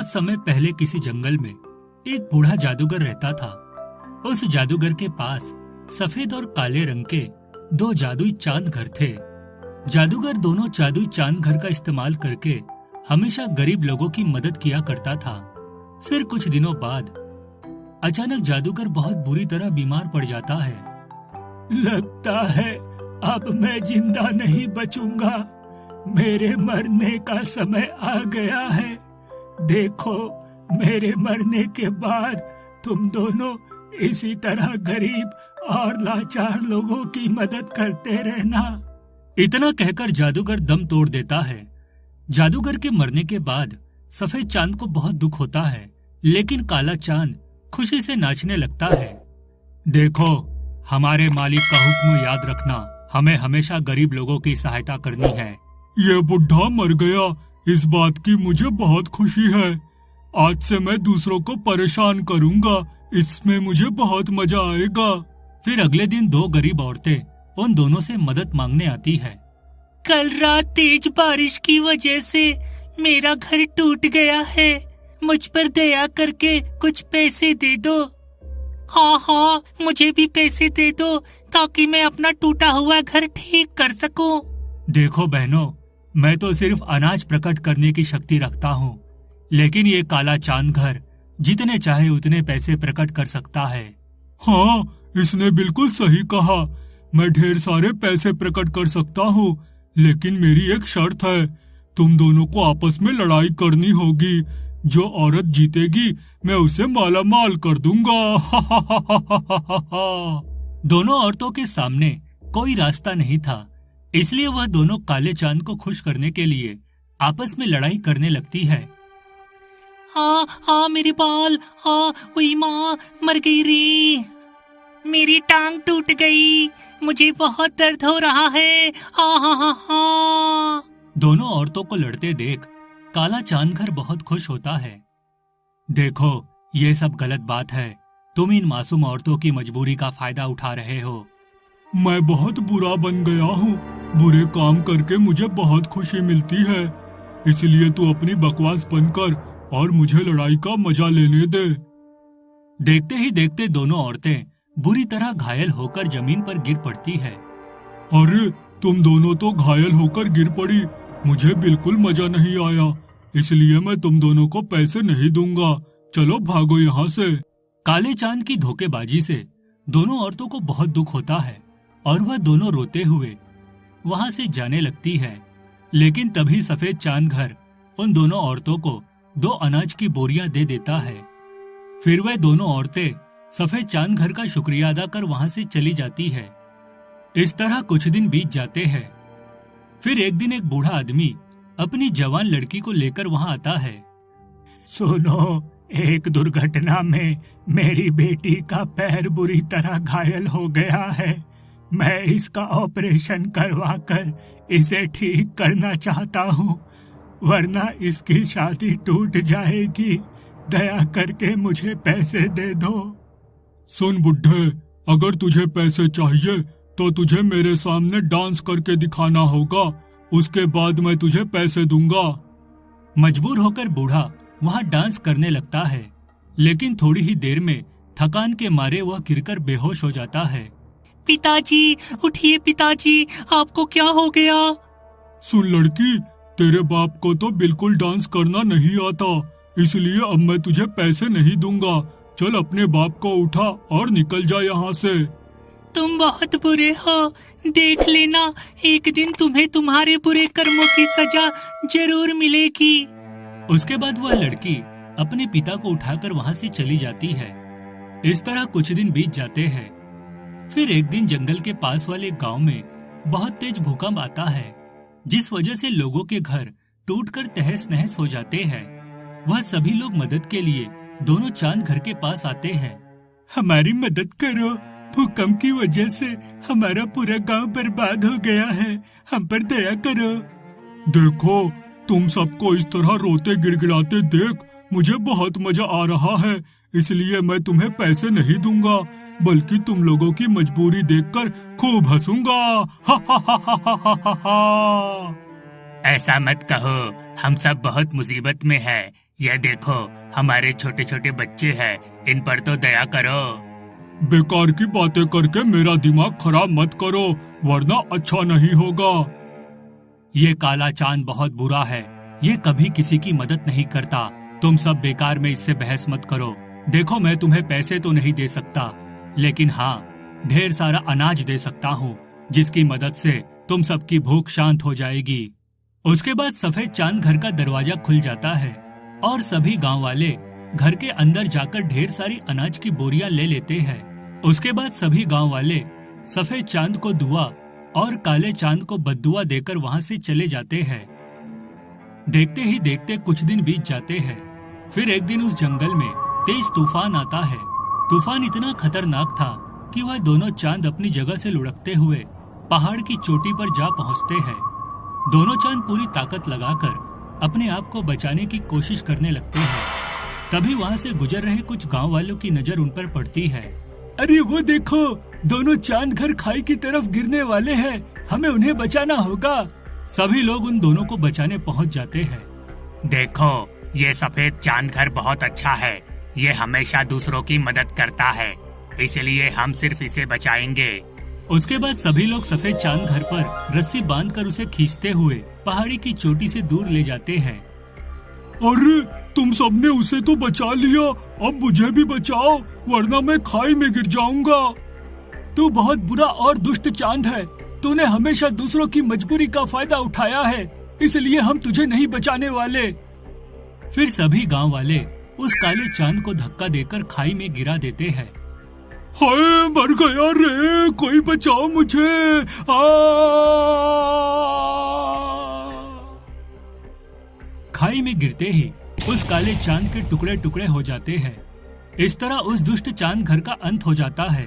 समय पहले किसी जंगल में एक बूढ़ा जादूगर रहता था। उस जादूगर के पास सफेद और काले रंग के दो जादुई चांद घर थे। जादूगर दोनों जादुई चांद घर का इस्तेमाल करके हमेशा गरीब लोगों की मदद किया करता था। फिर कुछ दिनों बाद अचानक जादूगर बहुत बुरी तरह बीमार पड़ जाता है। लगता है अब मैं जिंदा नहीं बचूंगा, मेरे मरने का समय आ गया है। देखो, मेरे मरने के बाद तुम दोनों इसी तरह गरीब और लाचार लोगों की मदद करते रहना। इतना कहकर जादूगर दम तोड़ देता है। जादूगर के मरने के बाद सफेद चांद को बहुत दुख होता है, लेकिन काला चांद खुशी से नाचने लगता है। देखो, हमारे मालिक का हुक्म याद रखना, हमें हमेशा गरीब लोगों की सहायता करनी है। ये बुढ़ा मर गया, इस बात की मुझे बहुत खुशी है। आज से मैं दूसरों को परेशान करूंगा, इसमें मुझे बहुत मजा आएगा। फिर अगले दिन दो गरीब औरतें उन दोनों से मदद मांगने आती है। कल रात तेज बारिश की वजह से मेरा घर टूट गया है, मुझ पर दया करके कुछ पैसे दे दो। हाँ, मुझे भी पैसे दे दो ताकि मैं अपना टूटा हुआ घर ठीक कर सकूं। देखो बहनों, मैं तो सिर्फ अनाज प्रकट करने की शक्ति रखता हूँ, लेकिन ये काला चांद घर जितने चाहे उतने पैसे प्रकट कर सकता है। हाँ, इसने बिल्कुल सही कहा। मैं ढेर सारे पैसे प्रकट कर सकता हूँ, लेकिन मेरी एक शर्त है, तुम दोनों को आपस में लड़ाई करनी होगी। जो औरत जीतेगी मैं उसे माला माल कर दूंगा। दोनों औरतों के सामने कोई रास्ता नहीं था, इसलिए वह दोनों काले चांद को खुश करने के लिए आपस में लड़ाई करने लगती है। मेरे बाल, वही माँ मर गई रे, मेरी टांग टूट गई, मुझे बहुत दर्द हो रहा है। दोनों औरतों को लड़ते देख काला चांद घर बहुत खुश होता है। देखो, ये सब गलत बात है, तुम इन मासूम औरतों की मजबूरी का फायदा उठा रहे हो। मैं बहुत बुरा बन गया हूँ, बुरे काम करके मुझे बहुत खुशी मिलती है, इसलिए तू अपनी बकवास बंद कर और मुझे लड़ाई का मजा लेने दे। देखते ही देखते दोनों औरतें बुरी तरह घायल होकर जमीन पर गिर पड़ती है। अरे, तुम दोनों तो घायल होकर गिर पड़ी, मुझे बिल्कुल मजा नहीं आया, इसलिए मैं तुम दोनों को पैसे नहीं दूंगा। चलो भागो यहाँ से। काले चांद की धोखेबाजी से दोनों औरतों को बहुत दुख होता है और वह दोनों रोते हुए वहाँ से जाने लगती है। लेकिन तभी सफेद चांद घर उन दोनों औरतों को दो अनाज की बोरियां दे देता है। फिर वह दोनों औरतें सफेद चांद घर का शुक्रिया अदा कर वहाँ से चली जाती है। इस तरह कुछ दिन बीत जाते हैं। फिर एक दिन एक बूढ़ा आदमी अपनी जवान लड़की को लेकर वहाँ आता है। सुनो, एक दुर्घटना में मेरी बेटी का पैर बुरी तरह घायल हो गया है, मैं इसका ऑपरेशन करवाकर इसे ठीक करना चाहता हूँ, वरना इसकी शादी टूट जाएगी। दया करके मुझे पैसे दे दो। सुन बुड्ढे, अगर तुझे पैसे चाहिए तो तुझे मेरे सामने डांस करके दिखाना होगा, उसके बाद मैं तुझे पैसे दूंगा। मजबूर होकर बूढ़ा वहाँ डांस करने लगता है, लेकिन थोड़ी ही देर में थकान के मारे वह गिरकर बेहोश हो जाता है। पिताजी, उठिए पिताजी, आपको क्या हो गया? सुन लड़की, तेरे बाप को तो बिल्कुल डांस करना नहीं आता, इसलिए अब मैं तुझे पैसे नहीं दूंगा। चल अपने बाप को उठा और निकल जा यहाँ से। तुम बहुत बुरे हो, देख लेना, एक दिन तुम्हें तुम्हारे बुरे कर्मों की सजा जरूर मिलेगी। उसके बाद वह लड़की अपने पिता को उठाकर वहाँ से चली जाती है। इस तरह कुछ दिन बीत जाते हैं। फिर एक दिन जंगल के पास वाले गांव में बहुत तेज भूकंप आता है, जिस वजह से लोगों के घर टूटकर तहस नहस हो जाते हैं। वह सभी लोग मदद के लिए दोनों चांद घर के पास आते हैं। हमारी मदद करो, भूकंप की वजह से हमारा पूरा गांव बर्बाद हो गया है, हम पर दया करो। देखो, तुम सबको इस तरह रोते गिड़गिड़ाते देख मुझे बहुत मजा आ रहा है, इसलिए मैं तुम्हें पैसे नहीं दूंगा, बल्कि तुम लोगों की मजबूरी देखकर खूब हंसूंगा। हा हा हा हा हा हा। ऐसा मत कहो, हम सब बहुत मुसीबत में हैं, ये देखो, हमारे छोटे छोटे बच्चे हैं, इन पर तो दया करो। बेकार की बातें करके मेरा दिमाग खराब मत करो, वरना अच्छा नहीं होगा। ये काला चांद बहुत बुरा है, ये कभी किसी की मदद नहीं करता। तुम सब बेकार में इससे बहस मत करो। देखो, मैं तुम्हें पैसे तो नहीं दे सकता, लेकिन हाँ, ढेर सारा अनाज दे सकता हूँ, जिसकी मदद से तुम सबकी भूख शांत हो जाएगी। उसके बाद सफेद चांद घर का दरवाजा खुल जाता है और सभी गांव वाले घर के अंदर जाकर ढेर सारी अनाज की बोरियां ले लेते हैं। उसके बाद सभी गांव वाले सफेद चांद को दुआ और काले चांद को बद्दुआ देकर वहां से चले जाते हैं। देखते ही देखते कुछ दिन बीत जाते हैं। फिर एक दिन उस जंगल में तेज तूफान आता है। तूफान इतना खतरनाक था कि वह दोनों चांद अपनी जगह से लुढ़कते हुए पहाड़ की चोटी पर जा पहुंचते हैं। दोनों चांद पूरी ताकत लगाकर अपने आप को बचाने की कोशिश करने लगते हैं। तभी वहां से गुजर रहे कुछ गांव वालों की नजर उन पर पड़ती है। अरे वो देखो, दोनों चांद घर खाई की तरफ गिरने वाले हैं, हमें उन्हें बचाना होगा। सभी लोग उन दोनों को बचाने पहुंच जाते हैं। देखो, ये सफेद चांद घर बहुत अच्छा है, ये हमेशा दूसरों की मदद करता है, इसलिए हम सिर्फ इसे बचाएंगे। उसके बाद सभी लोग सफेद चांद घर पर रस्सी बांधकर उसे खींचते हुए पहाड़ी की चोटी से दूर ले जाते हैं। अरे तुम सबने उसे तो बचा लिया, अब मुझे भी बचाओ, वरना मैं खाई में गिर जाऊंगा। तू बहुत बुरा और दुष्ट चांद है, तूने हमेशा दूसरों की मजबूरी का फायदा उठाया है, इसलिए हम तुझे नहीं बचाने वाले। फिर सभी गांव वाले उस काले चांद को धक्का देकर खाई में गिरा देते हैं। हाय, मर गया रे, कोई बचाओ मुझे। खाई में गिरते ही उस काले चांद के टुकड़े टुकड़े हो जाते हैं। इस तरह उस दुष्ट चांद घर का अंत हो जाता है।